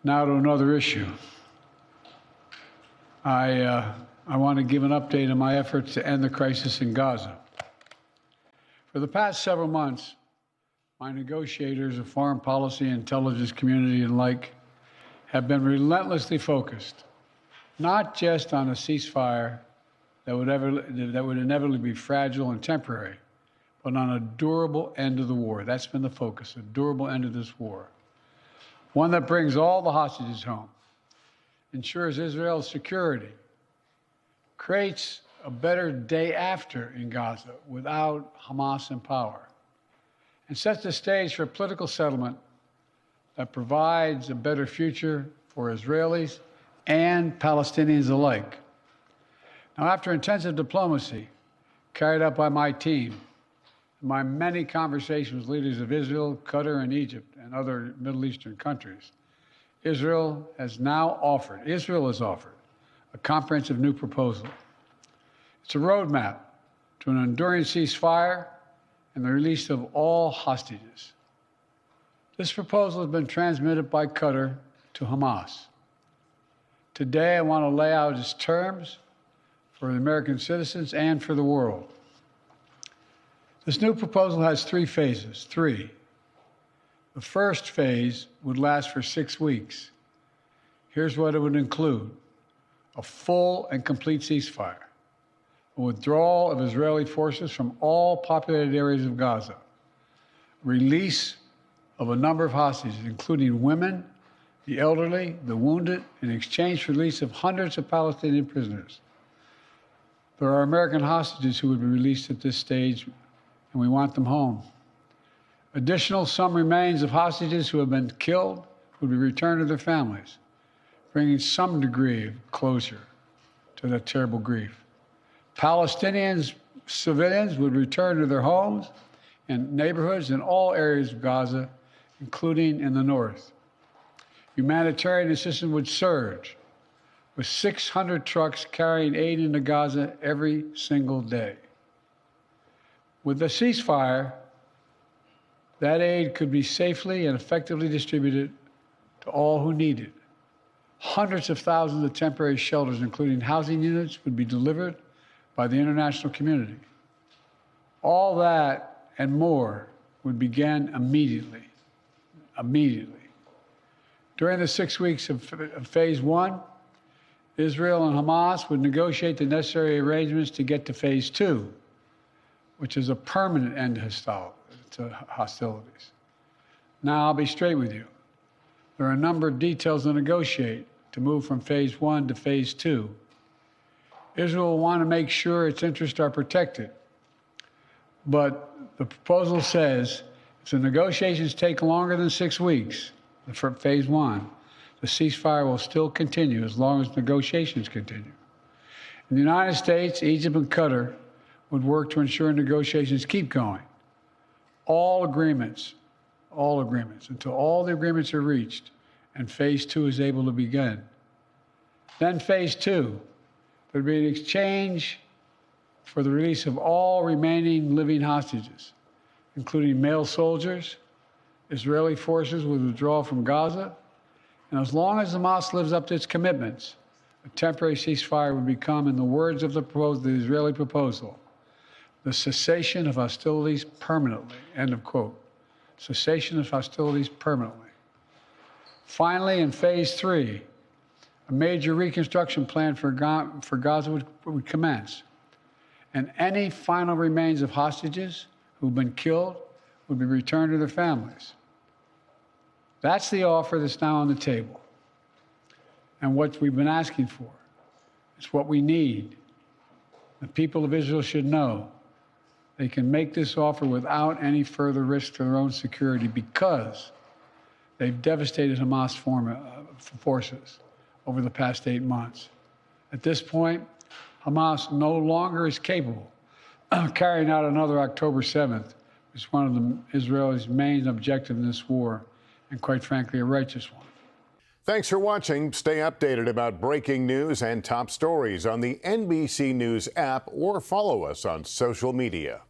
Now to another issue. I want to give an update on my efforts to end the crisis in Gaza. For the past several months, my negotiators of foreign policy, intelligence community, and like have been relentlessly focused, not just on a ceasefire that would inevitably be fragile and temporary, but on a durable end of the war. That's been the focus, a durable end of this war. One that brings all the hostages home, ensures Israel's security, creates a better day after in Gaza without Hamas in power, and sets the stage for a political settlement that provides a better future for Israelis and Palestinians alike. Now, after intensive diplomacy carried out by my team, my many conversations with leaders of Israel, Qatar, and Egypt, and other Middle Eastern countries, Israel has offered a comprehensive new proposal. It's a roadmap to an enduring ceasefire and the release of all hostages. This proposal has been transmitted by Qatar to Hamas. Today, I want to lay out its terms for the American citizens and for the world. This new proposal has three phases. The first phase would last for 6 weeks. Here's what it would include: a full and complete ceasefire, a withdrawal of Israeli forces from all populated areas of Gaza, release of a number of hostages, including women, the elderly, the wounded, in exchange for release of hundreds of Palestinian prisoners. There are American hostages who would be released at this stage, and we want them home. Additional, some remains of hostages who have been killed would be returned to their families, bringing some degree of closure to that terrible grief. Palestinians, civilians would return to their homes and neighborhoods in all areas of Gaza, including in the north. Humanitarian assistance would surge, with 600 trucks carrying aid into Gaza every single day. With the ceasefire, that aid could be safely and effectively distributed to all who need it. Hundreds of thousands of temporary shelters, including housing units, would be delivered by the international community. All that and more would begin immediately. During the 6 weeks of phase one, Israel and Hamas would negotiate the necessary arrangements to get to phase two, which is a permanent end to hostilities. Now, I'll be straight with you. There are a number of details to negotiate to move from phase one to phase two. Israel will want to make sure its interests are protected. But the proposal says if the negotiations take longer than 6 weeks for phase one, the ceasefire will still continue as long as negotiations continue. In the United States, Egypt, and Qatar would work to ensure negotiations keep going. All agreements, until all the agreements are reached and phase two is able to begin. Then phase two, there'd be an exchange for the release of all remaining living hostages, including male soldiers. Israeli forces would withdraw from Gaza, and as long as Hamas lives up to its commitments, a temporary ceasefire would become, in the words of the Israeli proposal, the cessation of hostilities permanently, end of quote. Cessation of hostilities permanently. Finally, in phase three, a major reconstruction plan for Gaza would commence, and any final remains of hostages who've been killed would be returned to their families. That's the offer that's now on the table, and what we've been asking for. It's what we need. The people of Israel should know they can make this offer without any further risk to their own security because they've devastated Hamas forces over the past 8 months. At this point, Hamas no longer is capable of carrying out another October 7th, which is one of Israel's main objectives in this war, and quite frankly, a righteous one. Thanks for watching. Stay updated about breaking news and top stories on the NBC News app or follow us on social media.